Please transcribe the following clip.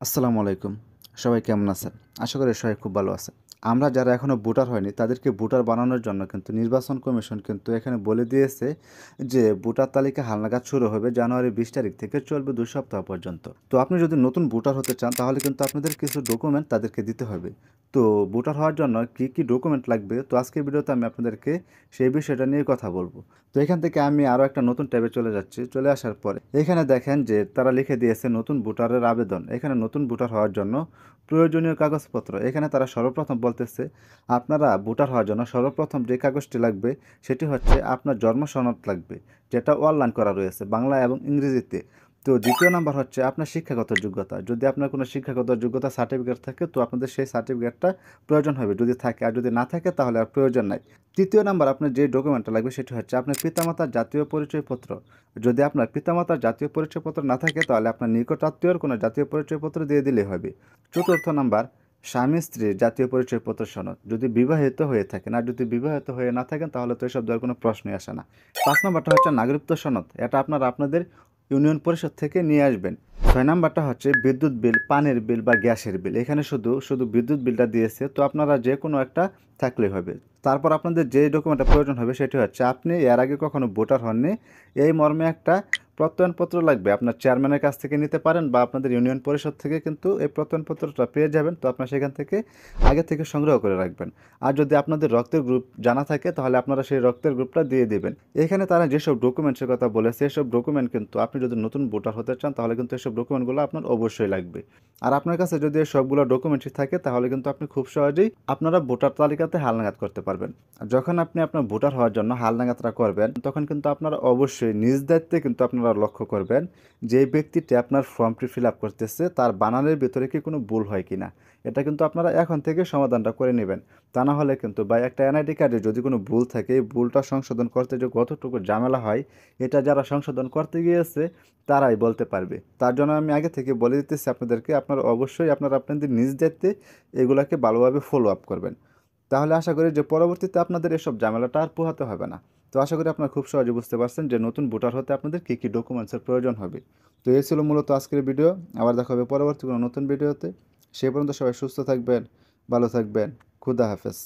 আসসালামু আলাইকুম। সবাই কেমন আছেন? আশা করি সবাই খুব ভালো আছে। আমরা যারা এখনো ভোটার হয়নি তাদেরকে ভোটার বানানোর জন্য কিন্তু নির্বাচন কমিশন কিন্তু এখানে বলে দিয়েছে যে ভোটার তালিকা হালনাগাদ শুরু হবে জানুয়ারি ২০ তারিখ থেকে চলবে ২ সপ্তাহ পর্যন্ত। তো আপনি যদি নতুন ভোটার হতে চান তাহলে কিন্তু আপনাদের কিছু ডকুমেন্ট তাদেরকে দিতে হবে। তো ভোটার হওয়ার জন্য কি ডকুমেন্ট লাগবে তো আজকের ভিডিওতে আমি আপনাদেরকে সেই বিষয়টা নিয়ে কথা বলব। তো এখান থেকে আমি আরও একটা নতুন ট্যাবে চলে যাচ্ছি। চলে আসার পরে এখানে দেখেন যে তারা লিখে দিয়েছে নতুন ভোটারের আবেদন। এখানে নতুন ভোটার হওয়ার জন্য প্রয়োজনীয় কাগজপত্র। এখানে তারা সর্বপ্রথম বলতেছে আপনারা ভোটার হওয়ার জন্য সর্বপ্রথম যে কাগজটি লাগবে সেটি হচ্ছে আপনার জন্ম সনদ লাগবে, যেটা অনলাইন করা রয়েছে বাংলা এবং ইংরেজিতে। তো দ্বিতীয় নাম্বার হচ্ছে আপনার শিক্ষাগত যোগ্যতা। যদি আপনার কোনো শিক্ষাগত যোগ্যতা সার্টিফিকেট থাকে তো আপনাদের সেই সার্টিফিকেটটা প্রয়োজন হবে যদি থাকে, আর যদি না থাকে তাহলে আর প্রয়োজন নাই। তৃতীয় নাম্বার আপনার যে ডকুমেন্টটা লাগবে সেটি হচ্ছে আপনার পিতামাতার জাতীয় পরিচয়পত্র। যদি আপনার পিতামাতার জাতীয় পরিচয়পত্র না থাকে তাহলে আপনার নিকট আত্মীয়র কোনো জাতীয় পরিচয়পত্র দিয়ে দিলেই হবে। চতুর্থ নাম্বার স্বামী স্ত্রীর জাতীয় পরিচয়পত্র সনদ, যদি বিবাহিত হয়ে থাকেন। আর যদি বিবাহিত হয়ে না থাকেন তাহলে তো এসব দেওয়ার কোনো প্রশ্নই আসে না। ৫ নাম্বারটা হচ্ছে নাগরিকত্ব সনদ, এটা আপনারা আপনাদের ইউনিয়ন পরিষদ থেকে নিয়ে আসবেন। ৬ নাম্বারটা হচ্ছে বিদ্যুৎ বিল, পানির বিল বা গ্যাসের বিল। এখানে শুধু শুধু বিদ্যুৎ বিলটা দিয়েছে, তো আপনারা যে কোনো একটা থাকলেই হবে। তারপর আপনাদের যে ডকুমেন্টটা প্রয়োজন হবে সেটি হচ্ছে আপনি এর আগে কখনো ভোটার হননি, এই মর্মে একটা প্রত্যয়নপত্র লাগবে। আপনার চেয়ারম্যানের কাছ থেকে নিতে পারেন বা আপনাদের ইউনিয়ন পরিষদ থেকে কিন্তু এই প্রত্যয়নপত্রটা পেয়ে যাবেন। তো আপনার সেখান থেকে আগে থেকে সংগ্রহ করে রাখবেন। আর যদি আপনাদের রক্তের গ্রুপ জানা থাকে তাহলে আপনারা সেই রক্তের গ্রুপটা দিয়ে দিবেন। এখানে তারা যেসব ডকুমেন্টসের কথা বলেছে এসব ডকুমেন্ট কিন্তু আপনি যদি নতুন ভোটার হতে চান তাহলে কিন্তু এসব ডকুমেন্টগুলো আপনার অবশ্যই লাগবে। আর আপনার কাছে যদি এই সবগুলো ডকুমেন্টসই থাকে তাহলে কিন্তু আপনি খুব সহজেই আপনারা ভোটার তালিকাতে হালনাগাদ করতে পারবেন। আর যখন আপনি আপনার ভোটার হওয়ার জন্য হালনাগাদটা করবেন তখন কিন্তু আপনারা অবশ্যই নিজ দায়িত্বে কিন্তু আপনারা লক্ষ্য করবেন যে ব্যক্তিটি আপনার ফর্মটি ফিল আপ করতেছে তার বানানের ভিতরে কি কোনো ভুল হয় কিনা। এটা কিন্তু আপনারা এখন থেকে সমাধানটা করে নেবেন। তা না হলে কিন্তু বা একটা এনআইডি কার্ডে যদি কোনো ভুল থাকে এই ভুলটা সংশোধন করতে যে কতটুকু ঝামেলা হয় এটা যারা সংশোধন করতে গিয়েছে তারাই বলতে পারবে। তার জন্য আমি আগে থেকে বলে দিতেছি আপনাদেরকে, আপনারা অবশ্যই আপনারা আপনাদের নিজ দায়িত্বে এগুলাকে ভালোভাবে ফলো আপ করবেন। তাহলে আশা করি যে পরবর্তীতে আপনাদের এসব ঝামেলাটা আর পোহাতে হবে না। তো আশা করি আপনারা খুব সহজে বুঝতে পারছেন যে নতুন ভোটার হতে আপনাদের কী ডকুমেন্টসের প্রয়োজন হবে। তো এই ছিল মূলত আজকের ভিডিও। আবার দেখা হবে পরবর্তী কোনো নতুন ভিডিওতে। সেই পর্যন্ত সবাই সুস্থ থাকবেন, ভালো থাকবেন। খুদা হাফেজ।